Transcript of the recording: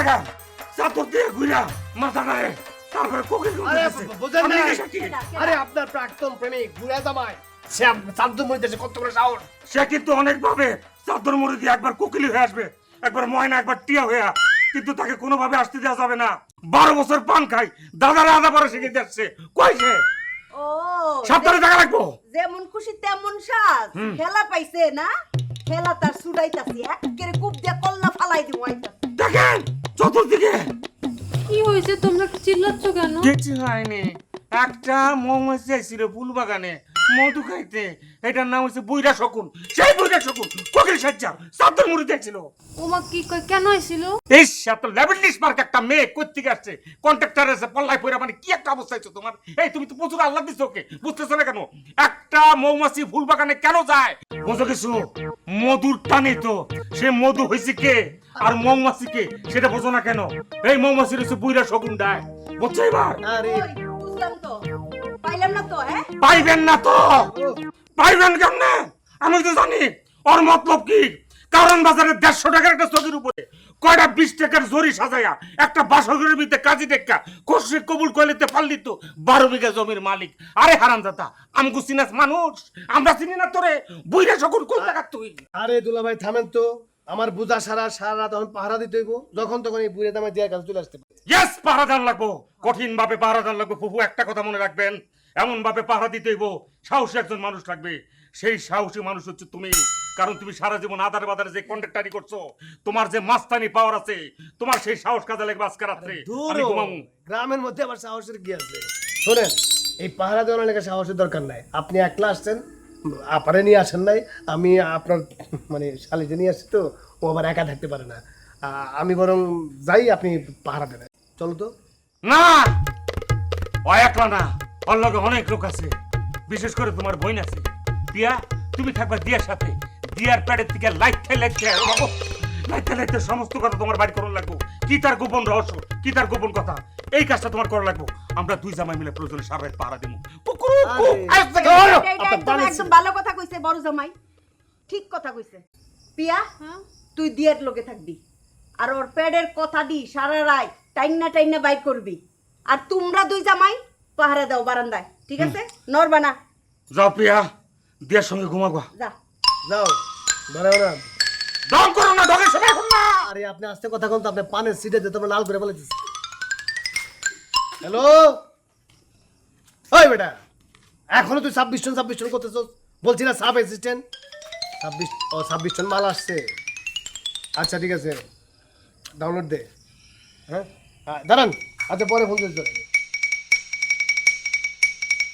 জায়গা চাদর দিয়ে ঘুরা মাথা নাড়ে তারপরে কোকিল আরে বুঝেন না আরে আপনার প্রাক্তন প্রেমিক ঘুরে জামাই সে চাঁদুর মধ্যে কত বড় সাহস সে কিন্তু অনেক ভাবে চাদর মুড়ি দিয়ে একবার কোকিলি হয়ে আসবে, একবার ময়না, একবার টিয়া হয়ে, কিন্তু তাকে কোনোভাবে আসতে দেওয়া যাবে না। 12 বছর পান খাই, দাদারা আদা পরে শিখে যাচ্ছে, কই সে? ও সাবধানে টাকা রাখবো। যেমন খুশি তেমন সাজ, খেলা পাইছে না, খেলা তার সুডাইতাছি, একেবারে কূপ দিয়ে কল্লা ফালাই দিব আইতাছি। দেখেন চতুর্দিকে কি হয়েছে, তোমরা একটু চিল্লাচ্ছ কেন? কিছু হয়নি, একটা মৌমাছি আইছিল ফুল বাগানে মধু খাইতে, এটার নাম হচ্ছে বুইরা শকুন। সেই বুইরা শকুন কোকিল সাজ্জা চাদর মুড়ি দিয়েছিল। ওমা কি কই, কেন আইছিল? এই এত লেভেলিশ মার্ক একটা মেয়ে কোত্থেকে আসছে, কন্ট্রাক্টর আছে পল্লায় পয়রা, মানে কি একটা অবস্থা হয়েছে তোমার। এই তুমি তো প্রচুর আল্লাহ দিছো ওকে, বুঝতেছো না কেন? একটা মৌমাছি ফুল বাগানে কেন যায় বুঝো কিছু? মধুর টানে তো, সে মধু হয়েছে কে আর মৌমাছি কে সেটা বোঝো না কেন? এই মৌমাছির হচ্ছে বুইরা শকুন ডায়, বুঝছো এবার? আরে ওই, বুঝলাম তো, পাইলাম না তো, হ্যাঁ? পাইবেন না তো, পাইবেন কেমনে? আমি তো জানি ওর মতলব কি। কারণ বাজারে 150 টাকার একটা চকির উপরে কয়টা 20 টাকার জরি সাজায়া একটা বাসঘরের ভিতরে কাজী টেক্কা কোশে কবুল কইলেতে পারলি তো 12 বিঘা জমির মালিক। আরে হারামজাদা, আমগো চিনাস মানুষ, আমরা চিনি না তোরে? বুইরা সকল কোন টাকা তুই? আরে দুলা ভাই থামেন তো, আমার বুঝা সারা রাত তখন পাহারা দিতে হইব, যখন তখন এই বুড়ে দামে দেওয়ার কাছে চলে আসতে পারে। ইয়েস, পাহারাদার লাগবো, কঠিন ভাবে পাহারাদার লাগবে। ফুফু একটা কথা মনে রাখবেন, এমন ভাবে পাহারা দিতে হইব, সাহসী একজন মানুষ লাগবে। সেই সাহসী মানুষ হচ্ছে তুমি, কারণ তুমি সারা জীবন আদার বাজারে যে কন্ট্রাক্টারি করছো, তোমার যে মাস্তানি পাওয়ার আছে, তোমার সেই সাহস কাজে লাগবে আজকে রাত্রে। আমি ঘুমাবো। গ্রামের মধ্যে আবার সাহসের কি আছে? শোনেন, এই পাহারা দেওয়ার লেগে সাহসের দরকার নাই। আপনি একলা আসছেন, আপারে নিয়ে আসেন নাই, আমি আপনার মানে শালিতে নিয়ে আসছি তো, ও আবার একা থাকতে পারে না। আমি বরং যাই, আপনি পাহারা দেন। চলো তো। না, ও একলা না, ওর লগে অনেক লোক আছে, বিশেষ করে তোমার বোন আছে দিয়া। তুমি থাকবা দিয়ার সাথে, দিয়ার পেটের থেকে লাইটে লাইটে সমস্ত কথা তোমার বাড়ি করার লাগবো। কি তার গোপন রহস্য, কি তার গোপন কথা, এই কাজটা তোমার করা লাগবো। আমরা দুই জামাই মিলে প্রয়োজনে সারা রাত পাহারা দেবো। একদম ভালো কথা কইছে বড় জামাই, ঠিক কথা কইছে। পিয়া, তুই দিয়ের লগে থাকবি, আর ওর পেটের কথা দি সারা রাত টাইনা বাইর করবি। আর তোমরা দুই জামাই পাহারা দাও বারান্দায়, ঠিক আছে? নড়বা না। যাও পিয়া, দিয়ার সঙ্গে ঘুমাবো। যা যাও, ধরে না দম করো না, ডগের সময় এখন না। আরে আপনি আস্তে কথা কোন তো, আপনি পানের সিটে যেতে লাল করে বলে দিচ্ছি। হ্যালো, ওই বেটা, এখনো তুই 26 জন করতেছ? বলছি না সাব অ্যাসিস্ট্যান্ট 26 জন মাল আসছে। আচ্ছা ঠিক আছে, ডাউনলোড দে। হ্যাঁ দাঁড়ান, আচ্ছা পরে ফোন করতে